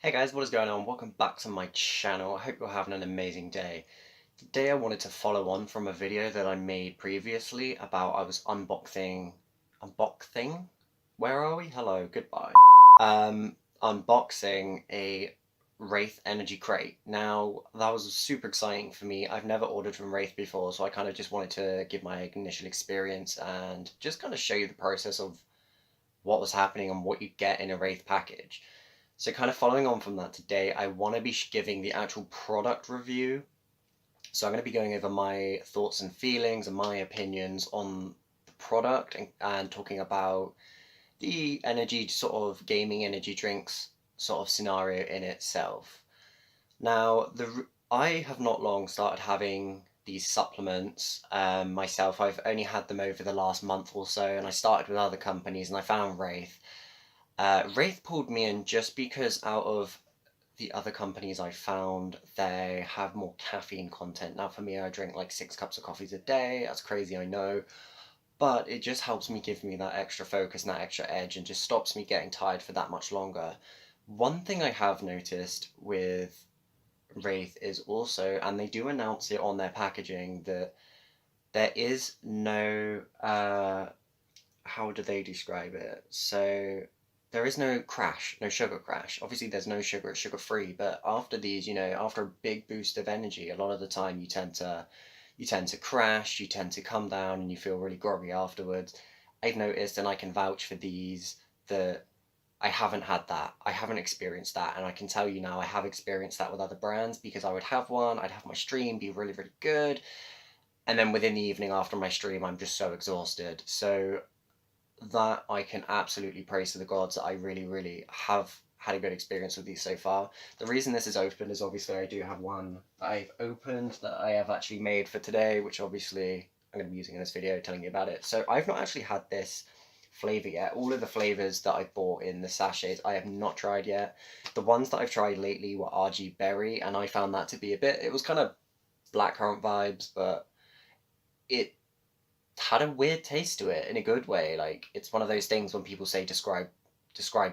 Hey guys, what is going on? Welcome back to my channel. I hope you're having an amazing day. Today I wanted to follow on from a video that I made previously about I was unboxing? Where are we? Hello, goodbye. Unboxing a Wraith Energy crate. Now, that was super exciting for me. I've never ordered from Wraith before, so I kind of just wanted to give my initial experience and just kind of show you the process of what was happening and what you get in a Wraith package. So kind of following on from that today, I want to be giving the actual product review. So I'm going to be going over my thoughts and feelings and my opinions on the product and talking about the energy sort of gaming energy drinks sort of scenario in itself. Now, I have not long started having these supplements myself. I've only had them over the last month or so, and I started with other companies and I found Wraith. Wraith pulled me in just because out of the other companies I found, they have more caffeine content. Now, for me, I drink like 6 cups of coffees a day. That's crazy, I know. But it just helps me give me that extra focus and that extra edge and just stops me getting tired for that much longer. One thing I have noticed with Wraith is also, and they do announce it on their packaging, that there is no, how do they describe it? So there is no crash, no sugar crash. Obviously, there's no sugar, it's sugar free. But after these, after a big boost of energy, a lot of the time you tend to crash, you tend to come down, and you feel really groggy afterwards. I've noticed, and I can vouch for these, that I haven't had that. I haven't experienced that, and I can tell you now, I have experienced that with other brands because I would have one, I'd have my stream be really, really good, and then within the evening after my stream, I'm just so exhausted. So that I can absolutely praise to the gods that I really, really have had a good experience with these so far. The reason this is open is obviously I do have one that I've opened that I have actually made for today, which obviously I'm going to be using in this video, telling you about it. So I've not actually had this flavour yet. All of the flavours that I bought in the sachets I have not tried yet. The ones that I've tried lately were RG Berry, and I found that to be a bit, it was kind of blackcurrant vibes, but it had a weird taste to it in a good way. Like, it's one of those things when people say describe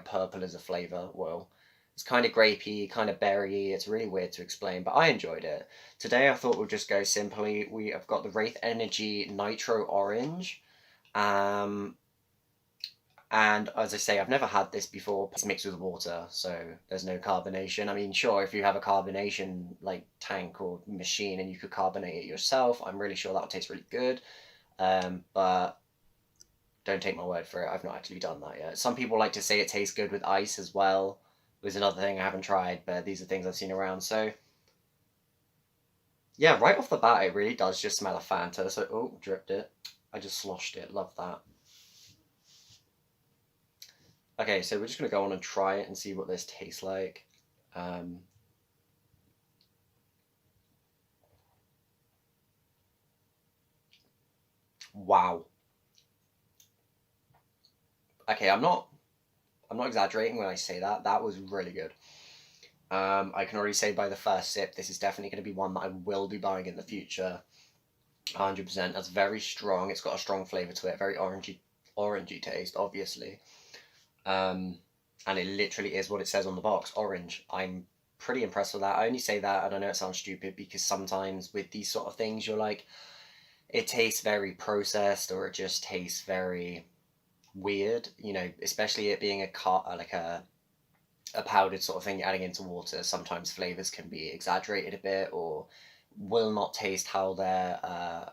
purple as a flavor. Well, it's kind of grapey, kind of berry. It's really weird to explain, but I enjoyed it. Today I thought we'll just go simply. We have got the Wraith Energy Nitro Orange. And as I say, I've never had this before. It's mixed with water, so there's no carbonation. I mean, sure, if you have a carbonation like tank or machine and you could carbonate it yourself, I'm really sure that would taste really good. But don't take my word for it. I've not actually done that yet. Some people like to say it tastes good with ice as well. There's another thing I haven't tried, but these are things I've seen around. So yeah, right off the bat, it really does just smell of Fanta. So, oh, dripped it. I just sloshed it. Love that. Okay, so we're just going to go on and try it and see what this tastes like. Wow. Okay, I'm not exaggerating when I say that. That was really good. I can already say by the first sip, this is definitely going to be one that I will be buying in the future. 100%. That's very strong. It's got a strong flavour to it. Very orangey taste, obviously. And it literally is what it says on the box, orange. I'm pretty impressed with that. I only say that, and I know it sounds stupid, because sometimes with these sort of things, you're like, it tastes very processed, or it just tastes very weird, especially it being a powdered sort of thing adding into water. Sometimes flavors can be exaggerated a bit or will not taste how they're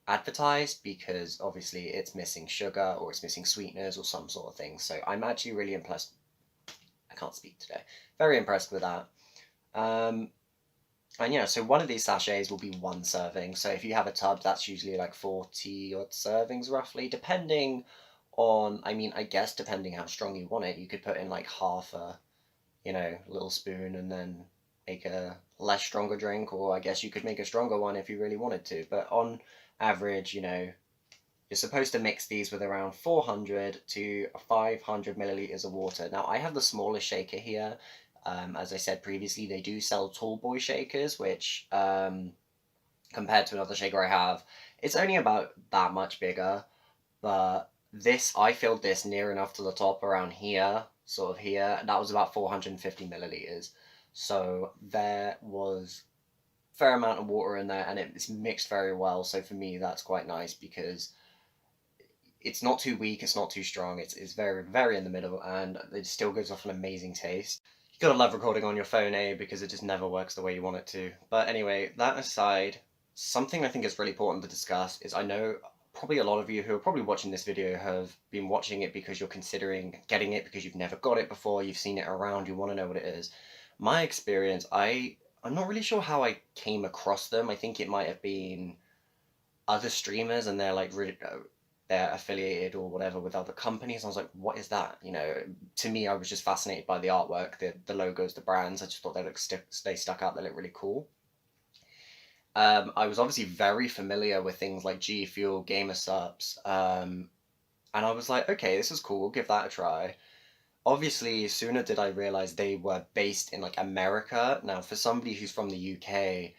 advertised, because obviously it's missing sugar or it's missing sweeteners or some sort of thing. So I'm actually really impressed. I can't speak today. Very impressed with that. And yeah, so one of these sachets will be 1 serving. So if you have a tub, that's usually like 40 odd servings roughly, depending on, I guess depending how strong you want it, you could put in like half a, little spoon and then make a less stronger drink, or I guess you could make a stronger one if you really wanted to. But on average, you're supposed to mix these with around 400 to 500 milliliters of water. Now, I have the smallest shaker here. As I said previously, they do sell tall boy shakers, which, compared to another shaker I have, it's only about that much bigger. But this, I filled this near enough to the top around here, sort of here, and that was about 450 milliliters. So there was a fair amount of water in there, and it's mixed very well. So for me, that's quite nice because it's not too weak, it's not too strong. It's very very in the middle, and it still gives off an amazing taste. You gotta love recording on your phone, eh? Because it just never works the way you want it to. But anyway, that aside, something I think is really important to discuss is I know probably a lot of you who are probably watching this video have been watching it because you're considering getting it because you've never got it before, you've seen it around, you want to know what it is. My experience, I'm not really sure how I came across them. I think it might have been other streamers and they're like really they're affiliated or whatever with other companies. I was like, what is that? You know, to me, I was just fascinated by the artwork, the logos, the brands. I just thought they stuck out. They look really cool. I was obviously very familiar with things like G Fuel, Gamer Subs, and I was like, okay, this is cool. We'll give that a try. Obviously, sooner did I realize they were based in like America. Now, for somebody who's from the UK,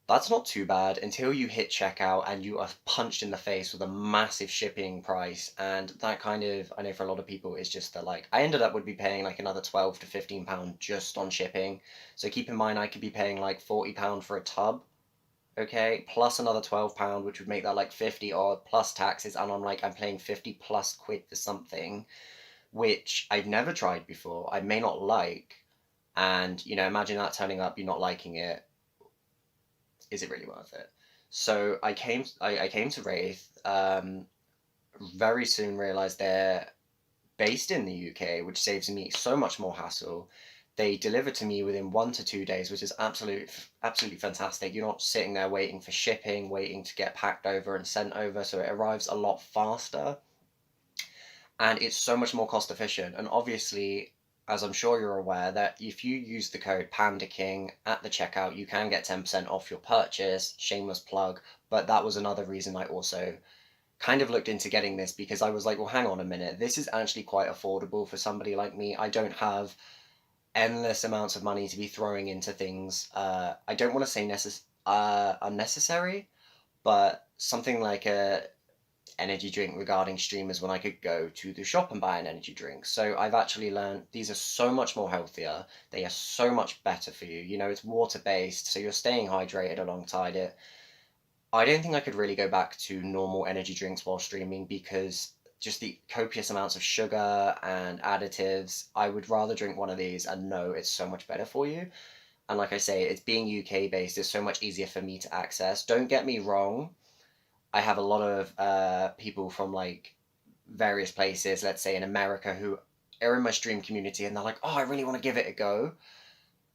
that's not too bad until you hit checkout and you are punched in the face with a massive shipping price. And that kind of, I know for a lot of people, is just the like, I ended up would be paying like another 12 to £15 just on shipping. So keep in mind, I could be paying like £40 for a tub, okay, plus another £12, which would make that like 50 odd plus taxes. And I'm like, I'm paying 50 plus quid for something which I've never tried before. I may not like. And, you know, imagine that turning up, you're not liking it, is it really worth it? So I came to Wraith, very soon realized they're based in the UK, which saves me so much more hassle. They deliver to me within 1 to 2 days, which is absolutely fantastic. You're not sitting there waiting for shipping, waiting to get packed over and sent over, so it arrives a lot faster and it's so much more cost efficient. And obviously, as I'm sure you're aware, that if you use the code PandaKing at the checkout, you can get 10% off your purchase. Shameless plug. But that was another reason I also kind of looked into getting this because I was like, well, hang on a minute. This is actually quite affordable for somebody like me. I don't have endless amounts of money to be throwing into things. I don't want to say unnecessary, but something like a energy drink regarding streamers when I could go to the shop and buy an energy drink. So I've actually learned these are so much more healthier. They are so much better for you. You know, it's water based, so you're staying hydrated alongside it. I don't think I could really go back to normal energy drinks while streaming because just the copious amounts of sugar and additives. I would rather drink one of these and know it's so much better for you. And like I say, it's being UK based is so much easier for me to access. Don't get me wrong, I have a lot of people from like various places, let's say in America, who are in my stream community and they're like, oh, I really want to give it a go.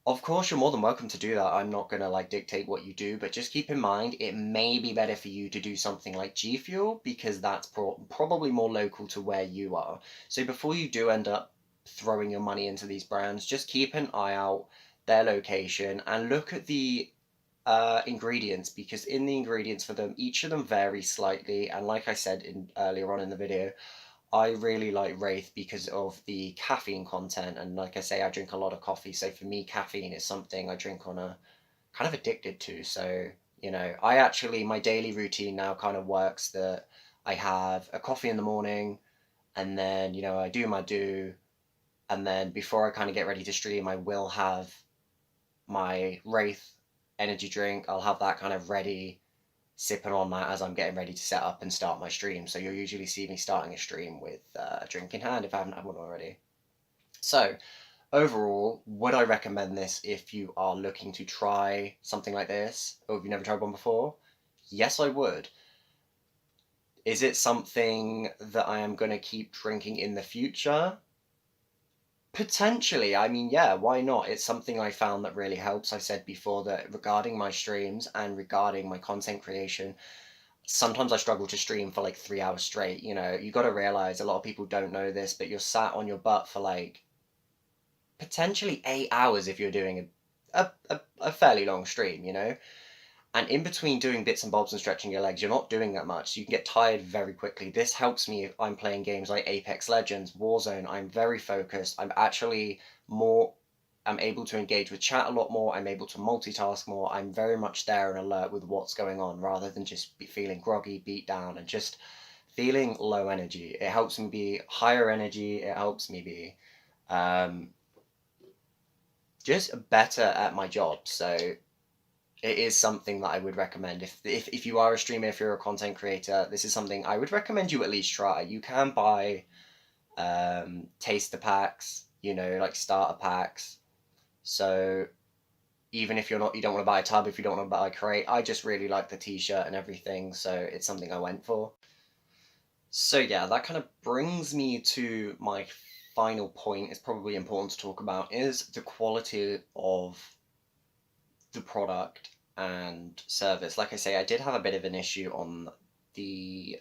Of course, you're more than welcome to do that. I'm not going to like dictate what you do, but just keep in mind it may be better for you to do something like G Fuel because that's probably more local to where you are. So before you do end up throwing your money into these brands, just keep an eye out their location and look at the ingredients because in the ingredients for them, each of them vary slightly. And like I said in earlier on in the video, I really like Wraith because of the caffeine content. And like I say, I drink a lot of coffee, so for me, caffeine is something I drink on a kind of addicted to. So you know, I actually my daily routine now kind of works that I have a coffee in the morning, and then you know I do my do, and then before I kind of get ready to stream, I will have my Wraith energy drink. I'll have that kind of ready, sipping on that as I'm getting ready to set up and start my stream. So you'll usually see me starting a stream with a drink in hand if I haven't had one already. So overall, would I recommend this if you are looking to try something like this, or if you've never tried one before? Yes, I would. Is it something that I am going to keep drinking in the future? Potentially, I mean, yeah, why not? It's something I found that really helps. I said before that regarding my streams and regarding my content creation, sometimes I struggle to stream for like 3 hours straight. You know, you got to realize a lot of people don't know this, but you're sat on your butt for like potentially 8 hours if you're doing a fairly long stream, you know? And in between doing bits and bobs and stretching your legs, you're not doing that much. So you can get tired very quickly. This helps me if I'm playing games like Apex Legends, Warzone. I'm very focused. I'm actually more, I'm able to engage with chat a lot more. I'm able to multitask more. I'm very much there and alert with what's going on rather than just be feeling groggy, beat down, and just feeling low energy. It helps me be higher energy. It helps me be just better at my job. So it is something that I would recommend. If you are a streamer, if you're a content creator, this is something I would recommend you at least try. You can buy taster packs, like starter packs. So even if you don't want to buy a tub, if you don't want to buy a crate, I just really like the t-shirt and everything, so it's something I went for. So yeah, that kind of brings me to my final point. It's probably important to talk about is the quality of the product and service. Like I say, I did have a bit of an issue on the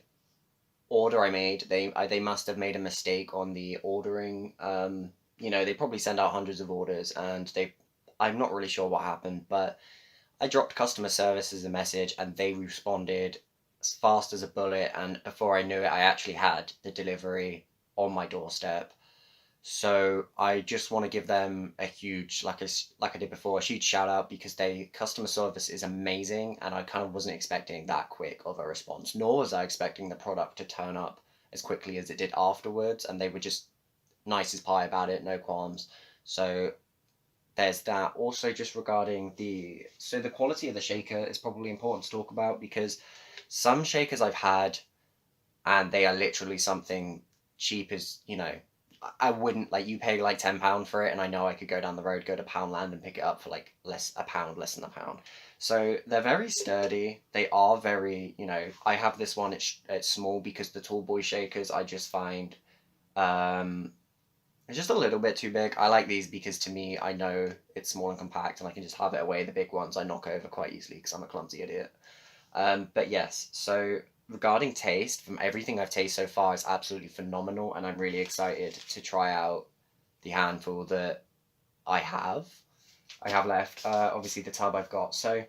order I made. They must have made a mistake on the ordering. They probably send out hundreds of orders, and I'm not really sure what happened, but I dropped customer service as a message, and they responded as fast as a bullet. And before I knew it, I actually had the delivery on my doorstep. So I just want to give them a huge, like I did before, a huge shout out, because customer service is amazing, and I kind of wasn't expecting that quick of a response, nor was I expecting the product to turn up as quickly as it did afterwards, and they were just nice as pie about it, no qualms. So there's that. Also, just regarding the quality of the shaker is probably important to talk about, because some shakers I've had, and they are literally something cheap as, I wouldn't, like, you pay like £10 for it, and I know I could go down the road, go to Poundland and pick it up for like less than a pound. So they're very sturdy. They are very, I have this one. It's small, because the tall boy shakers I just find it's just a little bit too big. I like these because, to me, I know it's small and compact, and I can just have it away. The big ones I knock over quite easily because I'm a clumsy idiot. But yes, so regarding taste, from everything I've tasted so far, it's absolutely phenomenal, and I'm really excited to try out the handful that I have. I have left. Obviously, the tub I've got. So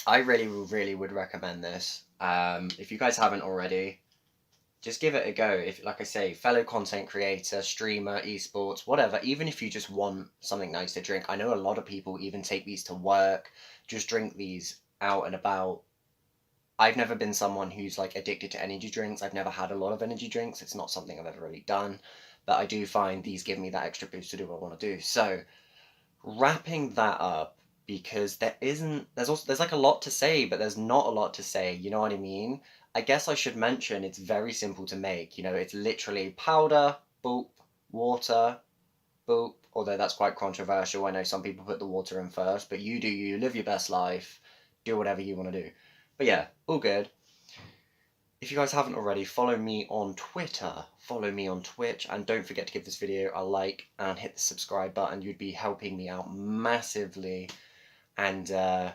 I really, really would recommend this. If you guys haven't already, just give it a go. If, like I say, fellow content creator, streamer, esports, whatever, even if you just want something nice to drink. I know a lot of people even take these to work, just drink these out and about. I've never been someone who's like addicted to energy drinks. I've never had a lot of energy drinks. It's not something I've ever really done, but I do find these give me that extra boost to do what I want to do. So, wrapping that up, because there's like a lot to say, but there's not a lot to say, you know what I mean? I guess I should mention it's very simple to make. It's literally powder, boop, water, boop. Although that's quite controversial. I know some people put the water in first, but you do you, live your best life, do whatever you want to do. But yeah, all good. If you guys haven't already, follow me on Twitter, follow me on Twitch, and don't forget to give this video a like and hit the subscribe button. You'd be helping me out massively. And I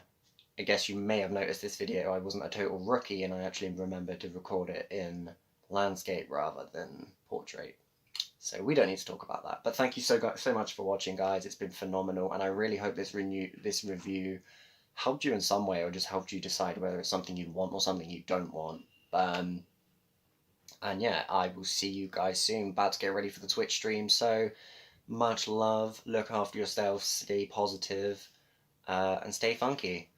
guess you may have noticed this video, I wasn't a total rookie, and I actually remembered to record it in landscape rather than portrait. So we don't need to talk about that. But thank you so much for watching, guys. It's been phenomenal, and I really hope this review helped you in some way, or just helped you decide whether it's something you want or something you don't want. And yeah, I will see you guys soon. About to get ready for the Twitch stream, so much love. Look after yourself, stay positive, and stay funky.